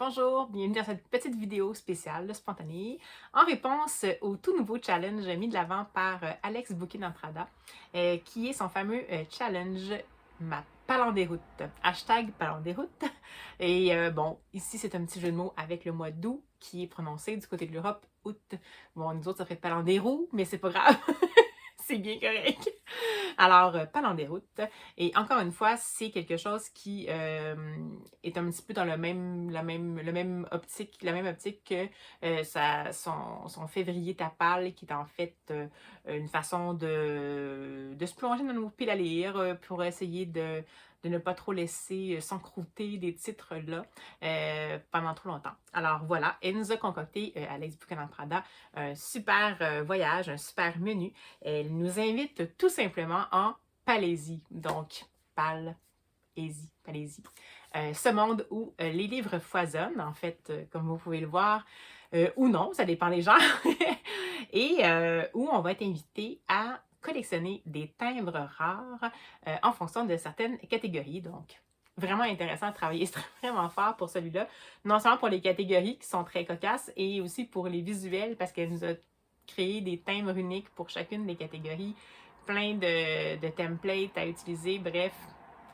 Bonjour, bienvenue dans cette petite vidéo spéciale spontanée en réponse au tout nouveau challenge mis de l'avant par Alex Bouquet d'Entrada, qui est son fameux challenge Ma Palandéroute, hashtag Palandéroute. Et bon, ici c'est un petit jeu de mots avec le mois d'août qui est prononcé du côté de l'Europe, août. Bon, nous autres ça fait Palandérou, mais c'est pas grave, c'est bien correct. Alors, pas dans des routes. Et encore une fois, c'est quelque chose qui est un petit peu dans la même optique que son février tapal, qui est en fait une façon de se plonger dans nos piles à lire pour essayer de ne pas trop laisser s'encrouter des titres-là pendant trop longtemps. Alors voilà, elle nous a concocté, Alex Bouquet-Prada, un super voyage, un super menu. Elle nous invite tout simplement en Palaisie, donc Palaisie. Ce monde où les livres foisonnent, en fait, comme vous pouvez le voir, ou non, ça dépend des gens, et où on va être invité à collectionner des timbres rares en fonction de certaines catégories. Donc, vraiment intéressant de travailler extrêmement fort pour celui-là, non seulement pour les catégories qui sont très cocasses, et aussi pour les visuels, parce qu'elle nous a créé des timbres uniques pour chacune des catégories, plein de templates à utiliser, bref.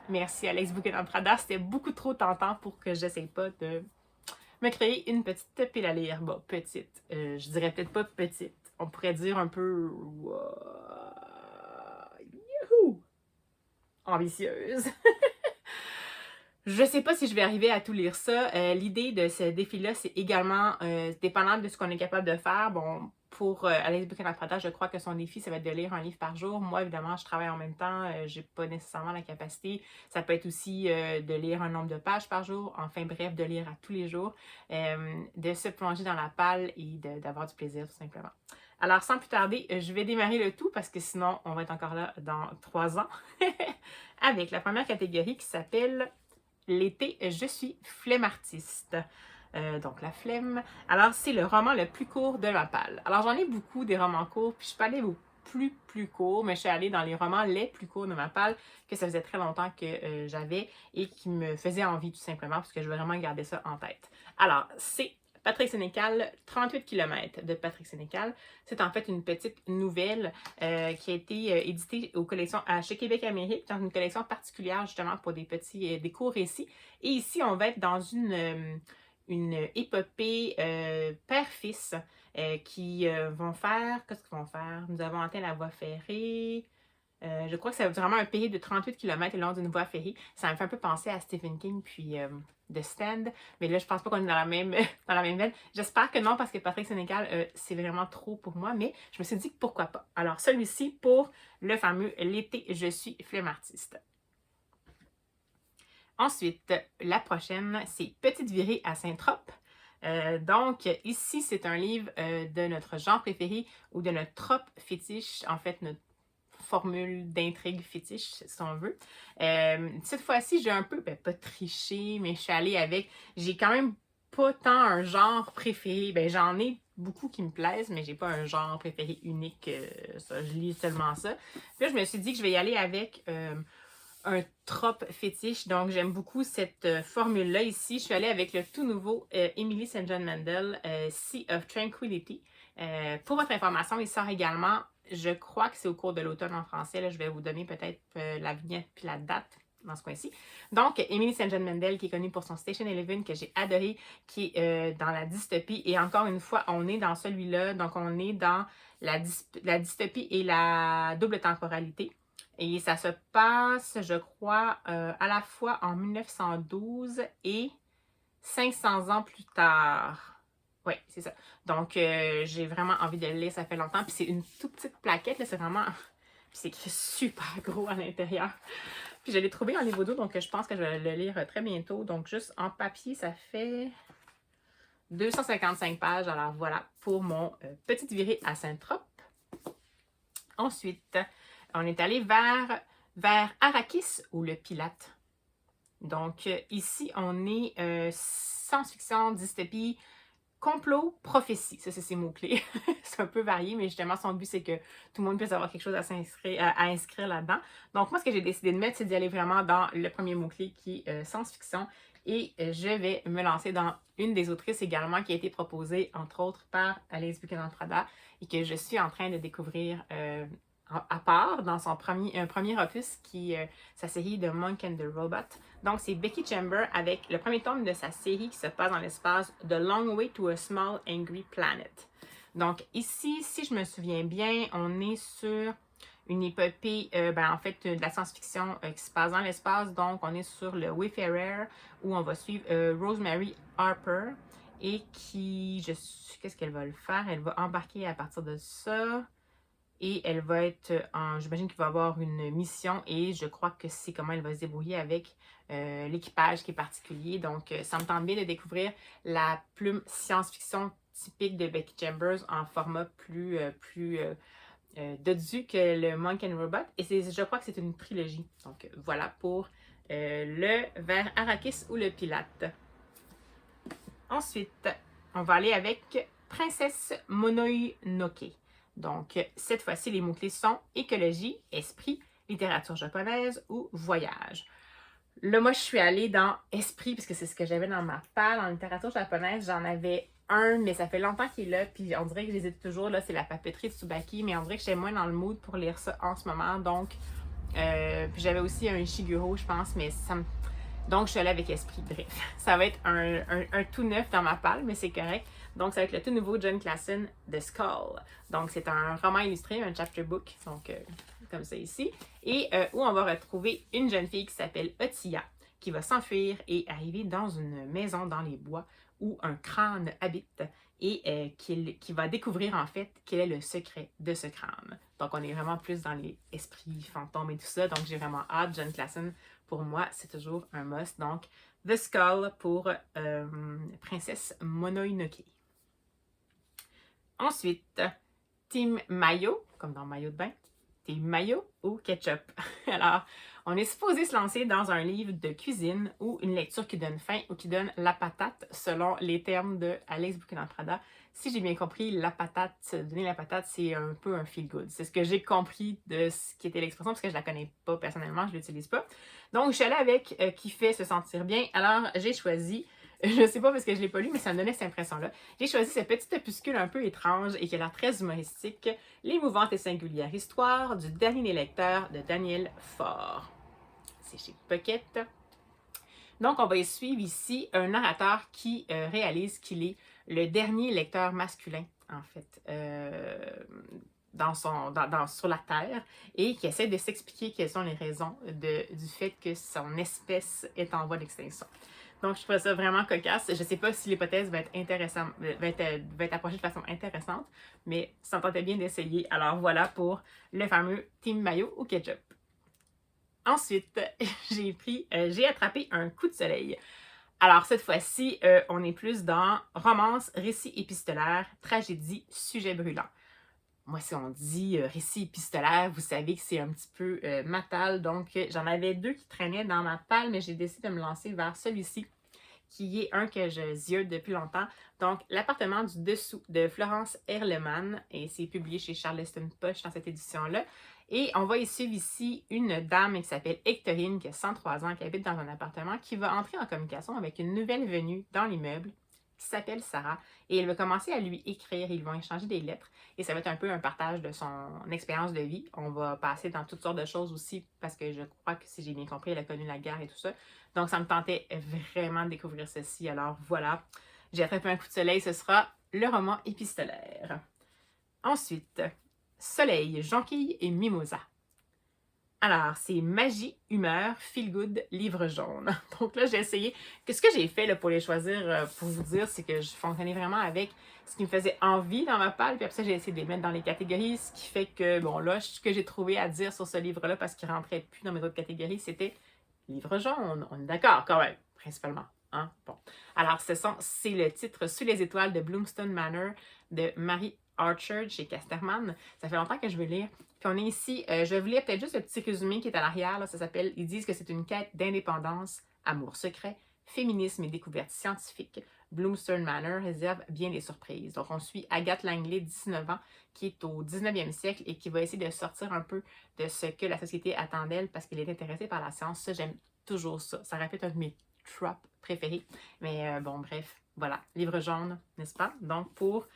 Merci Alex Bouquet d'Entrada, c'était beaucoup trop tentant pour que j'essaie pas de me créer une petite pile à lire. Bon, petite, je dirais peut-être pas petite, on pourrait dire un peu youhou, ambitieuse. Je sais pas si je vais arriver à tout lire ça. L'idée de ce défi-là, c'est également dépendant de ce qu'on est capable de faire. Bon, pour Alex Bouquet-Prada, je crois que son défi, ça va être de lire un livre par jour. Moi, évidemment, je travaille en même temps. J'ai pas nécessairement la capacité. Ça peut être aussi de lire un nombre de pages par jour. Enfin bref, de lire à tous les jours. De se plonger dans la palle et d'avoir du plaisir, tout simplement. Alors, sans plus tarder, je vais démarrer le tout parce que sinon, on va être encore là dans 3 ans. Avec la première catégorie qui s'appelle L'été, je suis flemmartiste. Donc, la flemme. Alors, c'est le roman le plus court de ma palle. Alors, j'en ai beaucoup des romans courts, puis je suis pas allée au plus court, mais je suis allée dans les romans les plus courts de ma palle, que ça faisait très longtemps que j'avais et qui me faisaient envie, tout simplement, parce que je veux vraiment garder ça en tête. Alors, c'est Patrick Sénécal, 38 km de Patrick Sénécal. C'est en fait une petite nouvelle qui a été éditée aux collections chez Québec Amérique, dans une collection particulière justement pour des courts récits. Et ici, on va être dans une épopée père-fils qui vont faire... Qu'est-ce qu'ils vont faire? Nous avons atteint la voie ferrée. Je crois que c'est vraiment un pays de 38 km le long d'une voie ferrée. Ça me fait un peu penser à Stephen King puis The Stand. Mais là, je pense pas qu'on est dans la même, dans la même veine. J'espère que non, parce que Patrick Sénécal, c'est vraiment trop pour moi. Mais je me suis dit pourquoi pas. Alors, celui-ci pour le fameux L'été, je suis flemmartiste. Ensuite, la prochaine, c'est Petite virée à Saint-Trope. Donc, ici, c'est un livre de notre genre préféré ou de notre trope fétiche, en fait, notre formule d'intrigue fétiche, si on veut. Cette fois-ci, j'ai un peu, pas triché, mais je suis allée avec, j'ai quand même pas tant un genre préféré. J'en ai beaucoup qui me plaisent, mais j'ai pas un genre préféré unique. Ça, je lis seulement ça. Puis là, je me suis dit que je vais y aller avec un trope fétiche. Donc, j'aime beaucoup cette formule-là ici. Je suis allée avec le tout nouveau Emily St. John Mandel, Sea of Tranquility. Pour votre information, il sort également, je crois que c'est au cours de l'automne en français. Là, je vais vous donner peut-être la vignette puis la date dans ce coin-ci. Donc, Emily St. John Mandel, qui est connue pour son Station Eleven, que j'ai adoré, qui est dans la dystopie. Et encore une fois, on est dans celui-là. Donc, on est dans la dystopie et la double temporalité. Et ça se passe, je crois, à la fois en 1912 et 500 ans plus tard. Oui, c'est ça. Donc, j'ai vraiment envie de le lire, ça fait longtemps. Puis c'est une toute petite plaquette, là, c'est vraiment... Puis c'est écrit super gros à l'intérieur. Puis je l'ai trouvé en livre audio, donc je pense que je vais le lire très bientôt. Donc, juste en papier, ça fait 255 pages. Alors voilà, pour mon Petite virée à Saint-Trope. Ensuite, on est allé vers Arrakis ou le Pilate. Donc, ici, on est science-fiction, dystopie, complot, prophétie. Ça, c'est ses mots-clés. C'est un peu varié, mais justement, son but, c'est que tout le monde puisse avoir quelque chose à inscrire là-dedans. Donc, moi, ce que j'ai décidé de mettre, c'est d'y aller vraiment dans le premier mot-clé qui est science-fiction. Et je vais me lancer dans une des autrices également qui a été proposée, entre autres, par Alex Buchanan-Prada et que je suis en train de découvrir à part dans un premier opus qui est sa série de Monk and the Robot. Donc, c'est Becky Chamber avec le premier tome de sa série qui se passe dans l'espace The Long Way to a Small Angry Planet. Donc, ici, si je me souviens bien, on est sur une épopée, en fait, de la science-fiction qui se passe dans l'espace. Donc, on est sur le Wayfarer où on va suivre Rosemary Harper et qu'est-ce qu'elle va le faire? Elle va embarquer à partir de ça. Et elle va être j'imagine qu'il va avoir une mission et je crois que c'est comment elle va se débrouiller avec l'équipage qui est particulier. Donc, ça me tente bien de découvrir la plume science-fiction typique de Becky Chambers en format plus dodu que le Monk and Robot. Et je crois que c'est une trilogie. Donc, voilà pour le vers Arrakis ou le Pilate. Ensuite, on va aller avec Princesse Mononoke. Donc, cette fois-ci, les mots-clés sont écologie, esprit, littérature japonaise ou voyage. Là, moi, je suis allée dans esprit, parce que c'est ce que j'avais dans ma palle. En littérature japonaise, j'en avais un, mais ça fait longtemps qu'il est là, puis on dirait que j'hésite toujours. Là, c'est la papeterie de Tsubaki, mais on dirait que j'étais moins dans le mood pour lire ça en ce moment. Donc, puis j'avais aussi un Ishiguro, je pense, mais ça me... Donc, je suis allée avec esprit. Bref, ça va être un tout neuf dans ma palle, mais c'est correct. Donc, ça va être le tout nouveau John Klassen de Skull. Donc, c'est un roman illustré, un chapter book, donc comme ça ici, et où on va retrouver une jeune fille qui s'appelle Otiya, qui va s'enfuir et arriver dans une maison dans les bois où un crâne habite et qui va découvrir en fait quel est le secret de ce crâne. Donc, on est vraiment plus dans les esprits, fantômes et tout ça. Donc, j'ai vraiment hâte. John Klassen, pour moi, c'est toujours un must. Donc, The Skull pour Princesse Mononoke. Ensuite, Team Mayo, comme dans maillot de bain. Team Mayo ou ketchup. Alors, on est supposé se lancer dans un livre de cuisine ou une lecture qui donne faim ou qui donne la patate, selon les termes de Alex Buchanan-Prada. Si j'ai bien compris, la patate, donner la patate, c'est un peu un feel-good. C'est ce que j'ai compris de ce qui était l'expression, parce que je la connais pas personnellement, je l'utilise pas. Donc, je suis allée avec qui fait se sentir bien. Alors, j'ai choisi... Je sais pas parce que je l'ai pas lu, mais ça me donnait cette impression-là. J'ai choisi ce petit opuscule un peu étrange et qui a l'air très humoristique, L'émouvante et singulière histoire du dernier des lecteurs de Daniel Faure. C'est chez Pocket. Donc, on va y suivre ici un narrateur qui réalise qu'il est le dernier lecteur masculin, en fait, sur la Terre et qui essaie de s'expliquer quelles sont les raisons du fait que son espèce est en voie d'extinction. Donc, je trouve ça vraiment cocasse. Je ne sais pas si l'hypothèse va être intéressante, va être approchée de façon intéressante, mais ça me tentait bien d'essayer. Alors, voilà pour le fameux Team Mayo ou Ketchup. Ensuite, j'ai attrapé un coup de soleil. Alors, cette fois-ci, on est plus dans romance, récit épistolaire, tragédie, sujet brûlant. Moi, si on dit récit épistolaire, vous savez que c'est un petit peu ma talle. Donc, j'en avais deux qui traînaient dans ma palle, mais j'ai décidé de me lancer vers celui-ci, qui est un que je ziote depuis longtemps. Donc, L'appartement du dessous de Florence Herlemann, et c'est publié chez Charleston Poche dans cette édition-là. Et on va y suivre ici une dame qui s'appelle Hectorine, qui a 103 ans, qui habite dans un appartement, qui va entrer en communication avec une nouvelle venue dans l'immeuble, qui s'appelle Sarah, et elle va commencer à lui écrire, ils vont échanger des lettres, et ça va être un peu un partage de son expérience de vie. On va passer dans toutes sortes de choses aussi, parce que je crois que, si j'ai bien compris, elle a connu la guerre et tout ça. Donc, ça me tentait vraiment de découvrir ceci. Alors, voilà, j'ai attrapé un coup de soleil, ce sera le roman épistolaire. Ensuite, Soleil, Jonquille et Mimosa. Alors, c'est magie, humeur, feel good, livre jaune. Donc là, j'ai essayé. Ce que j'ai fait là, pour les choisir, pour vous dire, c'est que je fonctionnais vraiment avec ce qui me faisait envie dans ma palle. Puis après ça, j'ai essayé de les mettre dans les catégories. Ce qui fait que, bon, là, ce que j'ai trouvé à dire sur ce livre-là, parce qu'il ne rentrait plus dans mes autres catégories, c'était livre jaune. On est d'accord, quand même, principalement. Hein? Bon. Alors, c'est le titre Sous les étoiles de Bloomstone Manor de Marie Archer chez Casterman. Ça fait longtemps que je veux lire. Puis on est ici, je vais vous lire peut-être juste le petit résumé qui est à l'arrière. Ça s'appelle, ils disent que c'est une quête d'indépendance, amour secret, féminisme et découverte scientifique. Bloomstone Manor réserve bien des surprises. Donc on suit Agathe Langley, 19 ans, qui est au 19e siècle et qui va essayer de sortir un peu de ce que la société attend d'elle parce qu'elle est intéressée par la science. Ça, j'aime toujours ça. Ça répète un de mes trope préféré. Mais bon, bref, voilà, livre jaune, n'est-ce pas? Donc, pour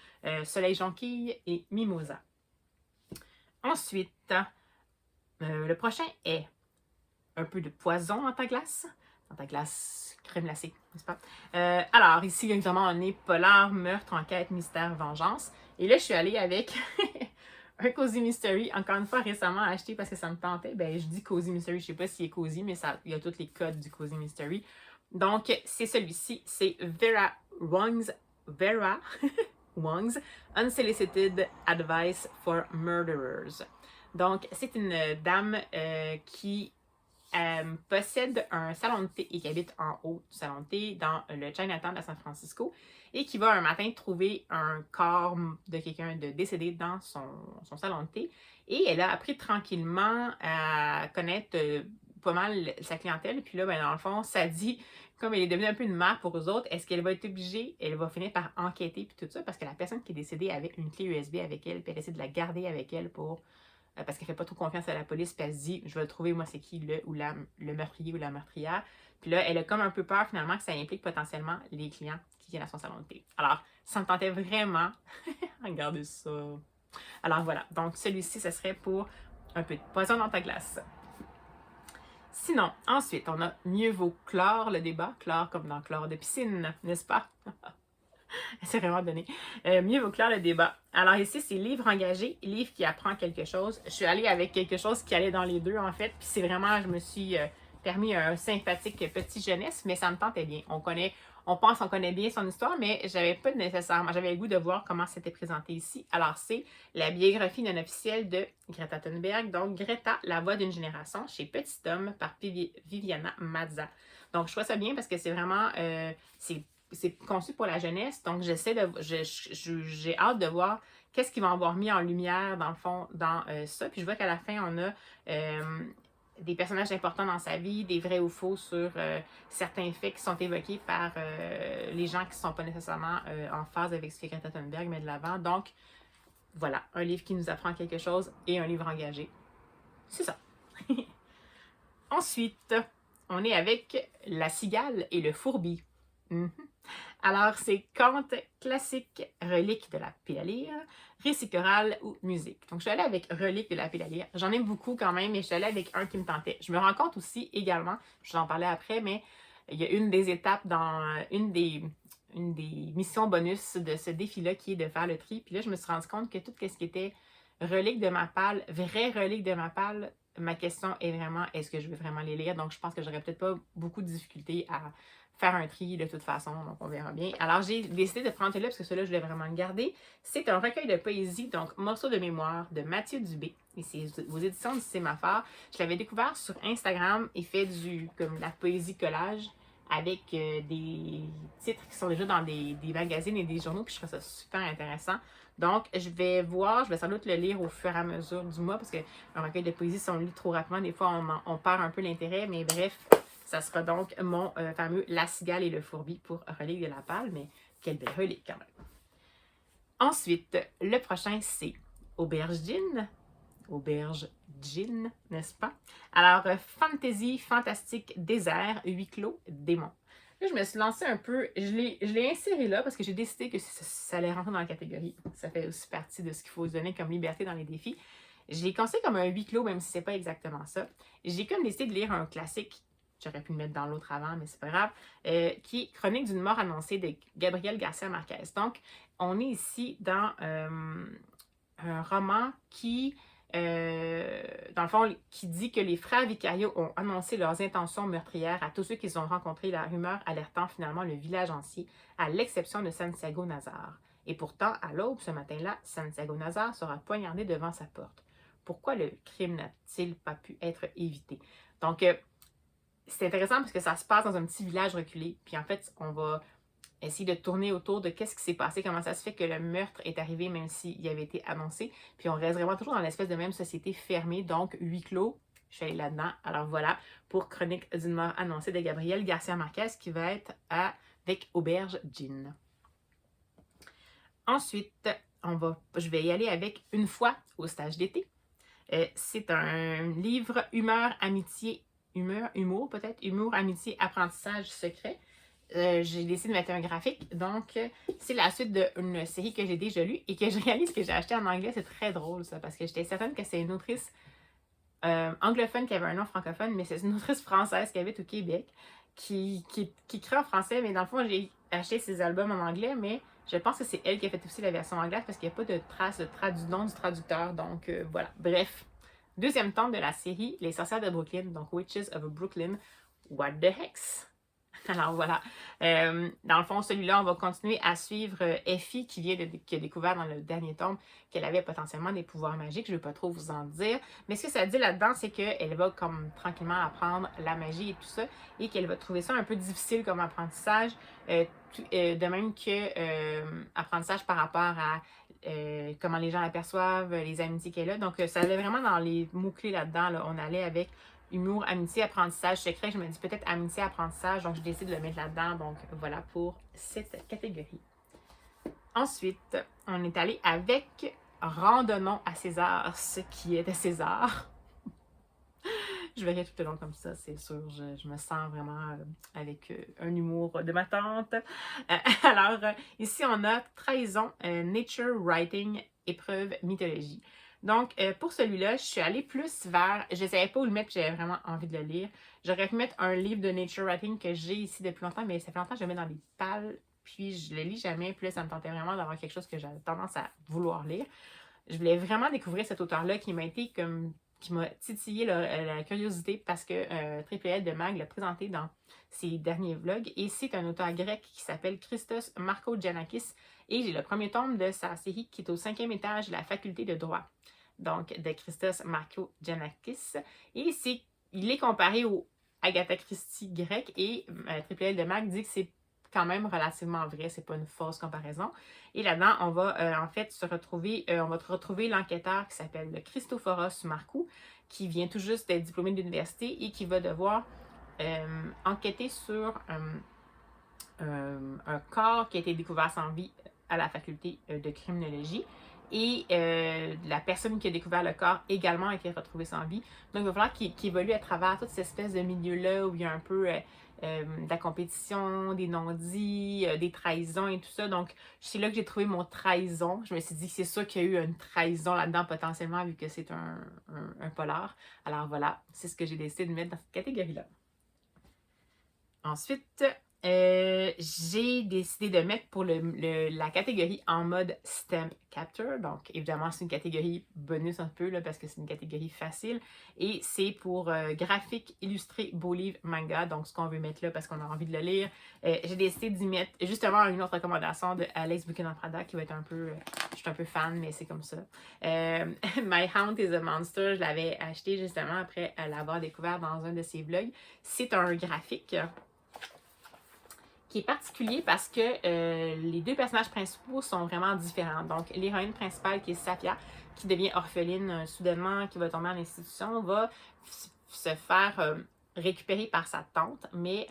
Soleil Jonquille et Mimosa. Ensuite, le prochain est un peu de poison dans ta glace. Dans ta glace crème glacée, n'est-ce pas? Alors, ici, évidemment, on est polar, meurtre, enquête, mystère, vengeance. Et là, je suis allée avec un Cozy Mystery, encore une fois, récemment acheté parce que ça me tentait. Ben, je dis Cozy Mystery, je sais pas s'il est cozy, mais ça, il y a tous les codes du Cozy Mystery. Donc, c'est celui-ci, c'est Vera Wong's Unsolicited Advice for Murderers. Donc, c'est une dame qui possède un salon de thé et qui habite en haut du salon de thé dans le Chinatown à San Francisco et qui va un matin trouver un corps de quelqu'un de décédé dans son salon de thé. Et elle a appris tranquillement à connaître pas mal sa clientèle. Puis là, ben, dans le fond, ça dit, comme elle est devenue un peu une mère pour eux autres, est-ce qu'elle va être obligée, elle va finir par enquêter puis tout ça, parce que la personne qui est décédée avait une clé USB avec elle, puis elle essaie de la garder avec elle pour parce qu'elle fait pas trop confiance à la police, puis elle se dit, je vais le trouver, moi, c'est qui le meurtrier ou la meurtrière. Puis là, elle a comme un peu peur, finalement, que ça implique potentiellement les clients qui viennent à son salon de thé. Alors, ça me tentait vraiment. Regardez ça. Alors voilà, donc celui-ci, ce serait pour un peu de poison dans ta glace. Sinon, ensuite, on a mieux vaut clore le débat, clore comme dans chlore de piscine, n'est-ce pas? C'est vraiment donné. Mieux vaut clore le débat. Alors ici, c'est livre engagé, livre qui apprend quelque chose. Je suis allée avec quelque chose qui allait dans les deux, en fait. Puis c'est vraiment, je me suis permis un sympathique petit jeunesse, mais ça me tentait bien. On pense qu'on connaît bien son histoire, mais j'avais pas nécessairement, j'avais le goût de voir comment c'était présenté ici. Alors c'est la biographie non officielle de Greta Thunberg, donc Greta, la voix d'une génération, chez Petit Homme par Viviana Mazza. Donc je trouve ça bien parce que c'est vraiment, c'est conçu pour la jeunesse, donc j'ai hâte de voir qu'est-ce qu'ils vont avoir mis en lumière, dans le fond, dans ça. Puis je vois qu'à la fin, on a des personnages importants dans sa vie, des vrais ou faux sur certains faits qui sont évoqués par les gens qui ne sont pas nécessairement en phase avec ce que Greta Thunberg met de l'avant. Donc, voilà, un livre qui nous apprend quelque chose et un livre engagé. C'est ça. Ensuite, on est avec La cigale et le fourbi. Alors, c'est conte classique, relique de la pile à lire, récit choral ou musique. Donc, je suis allée avec relique de la pile à lire. J'en ai beaucoup quand même, mais je suis allée avec un qui me tentait. Je me rends compte aussi également, je vais en parler après, mais il y a une des étapes dans une des missions bonus de ce défi-là qui est de faire le tri. Puis là, je me suis rendu compte que tout ce qui était relique de ma palle, vraie relique de ma palle, ma question est vraiment, est-ce que je veux vraiment les lire? Donc, je pense que j'aurais peut-être pas beaucoup de difficultés à faire un tri de toute façon, donc on verra bien. Alors, j'ai décidé de prendre celui-là parce que celui-là, je voulais vraiment le garder. C'est un recueil de poésie, donc Morceaux de mémoire de Mathieu Dubé. Et c'est aux éditions du Sémaphore. Je l'avais découvert sur Instagram. Il fait comme la poésie collage avec des titres qui sont déjà dans des magazines et des journaux, puis je trouve ça super intéressant. Donc, je vais sans doute le lire au fur et à mesure du mois, parce qu'un recueil de poésie, si on le lit trop rapidement, des fois, on perd un peu l'intérêt, mais bref, ça sera donc mon fameux La cigale et le fourbi pour relique de la palle, mais quelle belle relique quand même. Ensuite, le prochain, c'est Auberge Gin, n'est-ce pas? Alors, fantasy, fantastique, désert, huis clos, démon. Là, je me suis lancée un peu, je l'ai inséré là parce que j'ai décidé que ça allait rentrer dans la catégorie. Ça fait aussi partie de ce qu'il faut se donner comme liberté dans les défis. Je l'ai considéré comme un huis clos, même si c'est pas exactement ça. J'ai comme décidé de lire un classique, j'aurais pu le mettre dans l'autre avant, mais c'est pas grave, qui est Chronique d'une mort annoncée de Gabriel Garcia Marquez. Donc, on est ici dans un roman qui, dans le fond, qui dit que les frères Vicario ont annoncé leurs intentions meurtrières à tous ceux qu'ils ont rencontrés, la rumeur alertant finalement le village entier, à l'exception de Santiago Nazar. Et pourtant, à l'aube ce matin-là, Santiago Nazar sera poignardé devant sa porte. Pourquoi le crime n'a-t-il pas pu être évité? Donc, c'est intéressant parce que ça se passe dans un petit village reculé. Puis en fait, on va essayer de tourner autour de qu'est-ce qui s'est passé, comment ça se fait que le meurtre est arrivé même s'il avait été annoncé. Puis on reste vraiment toujours dans l'espèce de même société fermée, donc huis clos. Je suis allée là-dedans. Alors voilà, pour Chronique d'une mort annoncée de Gabriel Garcia Marquez qui va être avec Auberge Gin. Ensuite, je vais y aller avec Une fois au stage d'été. C'est un livre humeur, amitié humour peut-être, humour, amitié, apprentissage, secret. J'ai décidé de mettre un graphique. Donc, c'est la suite d'une série que j'ai déjà lue et que je réalise que j'ai acheté en anglais. C'est très drôle, ça, parce que j'étais certaine que c'est une autrice anglophone qui avait un nom francophone, mais c'est une autrice française qui habite au Québec, qui crée en français, mais dans le fond, j'ai acheté ses albums en anglais, mais je pense que c'est elle qui a fait aussi la version anglaise parce qu'il n'y a pas de trace de nom du traducteur. Donc, voilà. Bref. Deuxième tome de la série, Les sorcières de Brooklyn, donc Witches of Brooklyn. What the hex? Alors voilà. Dans le fond, celui-là, on va continuer à suivre Effie qui a découvert dans le dernier tome qu'elle avait potentiellement des pouvoirs magiques. Je ne vais pas trop vous en dire. Mais ce que ça dit là-dedans, c'est qu'elle va comme tranquillement apprendre la magie et tout ça et qu'elle va trouver ça un peu difficile comme apprentissage. De même que apprentissage par rapport à comment les gens l'aperçoivent, les amitiés qu'elle a. Donc, ça allait vraiment dans les mots-clés là-dedans. Là. On allait avec humour, amitié, apprentissage, secret. Je me dis peut-être amitié, apprentissage, donc je décide de le mettre là-dedans. Donc voilà pour cette catégorie. Ensuite, on est allé avec Randonnons à César, ce qui est de César. Je verrai tout le long comme ça, c'est sûr. Je me sens vraiment avec un humour de ma tante. Alors, ici, on a Trahison, Nature Writing, épreuve mythologie. Donc, pour celui-là, je suis allée plus vers... Je ne savais pas où le mettre, j'avais vraiment envie de le lire. J'aurais pu mettre un livre de Nature Writing que j'ai ici depuis longtemps, mais ça fait longtemps que je le mets dans les pales, puis je le lis jamais. Puis là, ça me tentait vraiment d'avoir quelque chose que j'avais tendance à vouloir lire. Je voulais vraiment découvrir cet auteur-là qui m'a été comme... qui m'a titillé la curiosité parce que Triple L de Mag l'a présenté dans ses derniers vlogs. Et c'est un auteur grec qui s'appelle Christos Markogiannakis. Et j'ai le premier tome de sa série qui est au 5e étage de la faculté de droit. Donc, de Christos Markogiannakis. Et il est comparé au Agatha Christie grec et Triple L de Mag dit que c'est quand même relativement vrai, c'est pas une fausse comparaison. Et là-dedans, on va en fait on va retrouver l'enquêteur qui s'appelle Christophoros Markou, qui vient tout juste d'être diplômé de l'université et qui va devoir enquêter sur un corps qui a été découvert sans vie à la faculté de criminologie. Et la personne qui a découvert le corps également a été retrouvée sans vie. Donc, il va falloir qu'il évolue à travers toute cette espèce de milieu-là où il y a un peu de la compétition, des non-dits, des trahisons et tout ça. Donc, c'est là que j'ai trouvé mon trahison. Je me suis dit que c'est sûr qu'il y a eu une trahison là-dedans potentiellement vu que c'est un polar. Alors voilà, c'est ce que j'ai décidé de mettre dans cette catégorie-là. Ensuite, j'ai décidé de mettre pour la catégorie en mode Stamp Capture. Donc, évidemment, c'est une catégorie bonus un peu, là, parce que c'est une catégorie facile. Et c'est pour graphique, illustré, beau livre, manga. Donc, ce qu'on veut mettre là, parce qu'on a envie de le lire. J'ai décidé d'y mettre justement une autre recommandation de Alex Buchanan-Prada qui va être un peu... je suis un peu fan, mais c'est comme ça. My Hound is a Monster, je l'avais acheté justement après l'avoir découvert dans un de ses vlogs. C'est un graphique qui est particulier parce que les deux personnages principaux sont vraiment différents. Donc, l'héroïne principale, qui est Safia, qui devient orpheline soudainement, qui va tomber en institution, va se faire récupérer par sa tante. Mais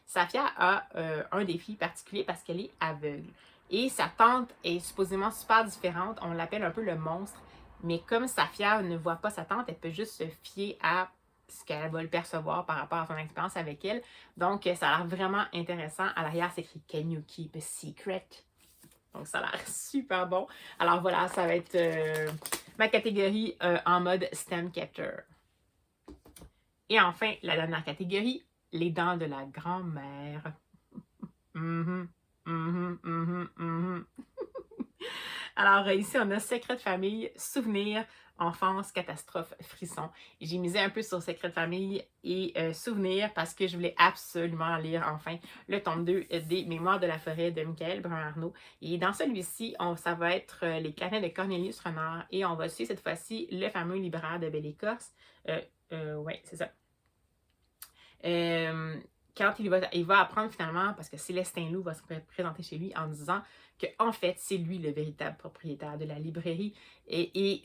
Safia a un défi particulier parce qu'elle est aveugle. Et sa tante est supposément super différente. On l'appelle un peu le monstre. Mais comme Safia ne voit pas sa tante, elle peut juste se fier à ce qu'elle va le percevoir par rapport à son expérience avec elle. Donc, ça a l'air vraiment intéressant. À l'arrière, c'est écrit « Can you keep a secret? » Donc, ça a l'air super bon. Alors voilà, ça va être ma catégorie en mode Stamp Capture. Et enfin, la dernière catégorie, les dents de la grand-mère. Alors, ici, on a Secret de famille, souvenirs, enfance, catastrophe, frisson. J'ai misé un peu sur Secret de famille et souvenirs parce que je voulais absolument lire enfin le tome 2 des Mémoires de la forêt de Michael Brun-Arnaud. Et dans celui-ci, ça va être les carnets de Cornelius Renard et on va suivre cette fois-ci le fameux libraire de Belle-Écosse. Oui, c'est ça. Quand il va apprendre finalement, parce que Célestin Loup va se présenter chez lui en disant qu'en fait, c'est lui le véritable propriétaire de la librairie. Et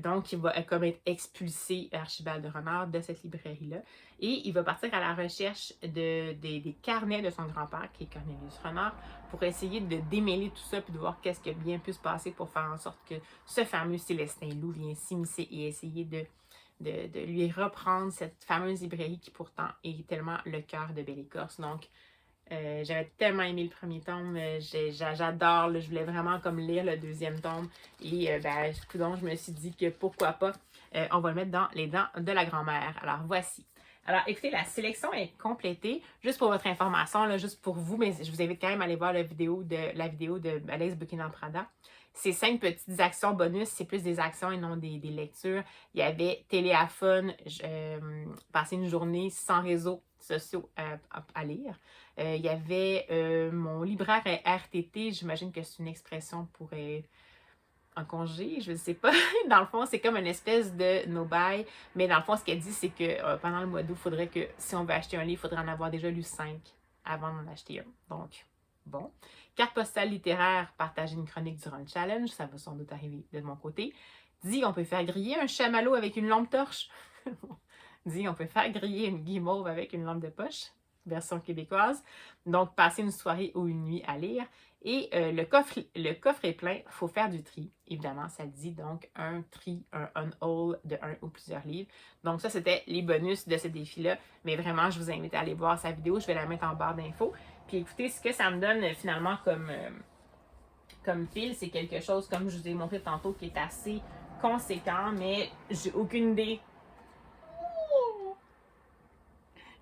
donc, il va comme être expulsé, Archibald de Renard, de cette librairie-là. Et il va partir à la recherche des carnets de son grand-père, qui est Cornelius Renard, pour essayer de démêler tout ça, puis de voir qu'est-ce qui a bien pu se passer pour faire en sorte que ce fameux Célestin Loup vienne s'immiscer et essayer de lui reprendre cette fameuse librairie qui pourtant est tellement le cœur de Belle Écorce. Donc, j'avais tellement aimé le premier tome, j'adore, là, je voulais vraiment comme lire le deuxième tome. Et ben, coudonc, je me suis dit que pourquoi pas, on va le mettre dans Les Dents de la grand-mère. Alors voici. Alors écoutez, la sélection est complétée. Juste pour votre information, là, juste pour vous, mais je vous invite quand même à aller voir la vidéo de Alex Buchanan Prada. Ces 5 petites actions bonus, c'est plus des actions et non des lectures. Il y avait téléphone, passer une journée sans réseaux sociaux à lire. Il y avait mon libraire RTT, j'imagine que c'est une expression pour en congé, je ne sais pas. Dans le fond, c'est comme une espèce de no-buy, mais dans le fond, ce qu'elle dit, c'est que pendant le mois d'août, il faudrait que si on veut acheter un livre, il faudrait en avoir déjà lu 5 avant d'en acheter un. Donc, bon. Carte postale littéraire, partager une chronique durant le challenge, ça va sans doute arriver de mon côté. Dit, on peut faire griller un chamallow avec une lampe torche. Dit, on peut faire griller une guimauve avec une lampe de poche, version québécoise. Donc, passer une soirée ou une nuit à lire. Et le coffre est plein, il faut faire du tri. Évidemment, ça dit donc un tri, un haul de un ou plusieurs livres. Donc ça, c'était les bonus de ce défi-là. Mais vraiment, je vous invite à aller voir sa vidéo. Je vais la mettre en barre d'infos. Puis écoutez, ce que ça me donne finalement comme pile, c'est quelque chose, comme je vous ai montré tantôt, qui est assez conséquent, mais j'ai aucune idée.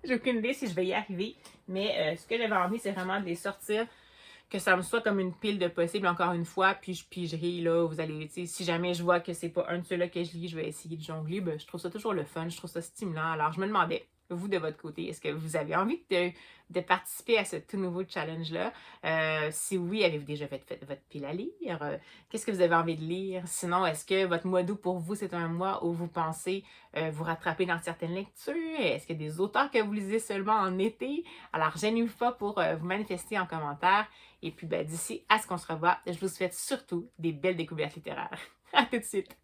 J'ai aucune idée si je vais y arriver. Mais ce que j'avais envie, c'est vraiment de les sortir, que ça me soit comme une pile de possible, encore une fois, puis je pigerai, là, vous allez, tu sais, si jamais je vois que c'est pas un de ceux-là que je lis, je vais essayer de jongler, ben, je trouve ça toujours le fun, je trouve ça stimulant. Alors, je me demandais, vous, de votre côté, est-ce que vous avez envie de participer à ce tout nouveau challenge-là? Si oui, avez-vous déjà fait votre pile à lire? Qu'est-ce que vous avez envie de lire? Sinon, est-ce que votre mois d'août, pour vous, c'est un mois où vous pensez vous rattraper dans certaines lectures? Est-ce qu'il y a des auteurs que vous lisez seulement en été? Alors, gênez-vous pas pour vous manifester en commentaire. Et puis, ben, d'ici à ce qu'on se revoit, je vous souhaite surtout des belles découvertes littéraires. À tout de suite!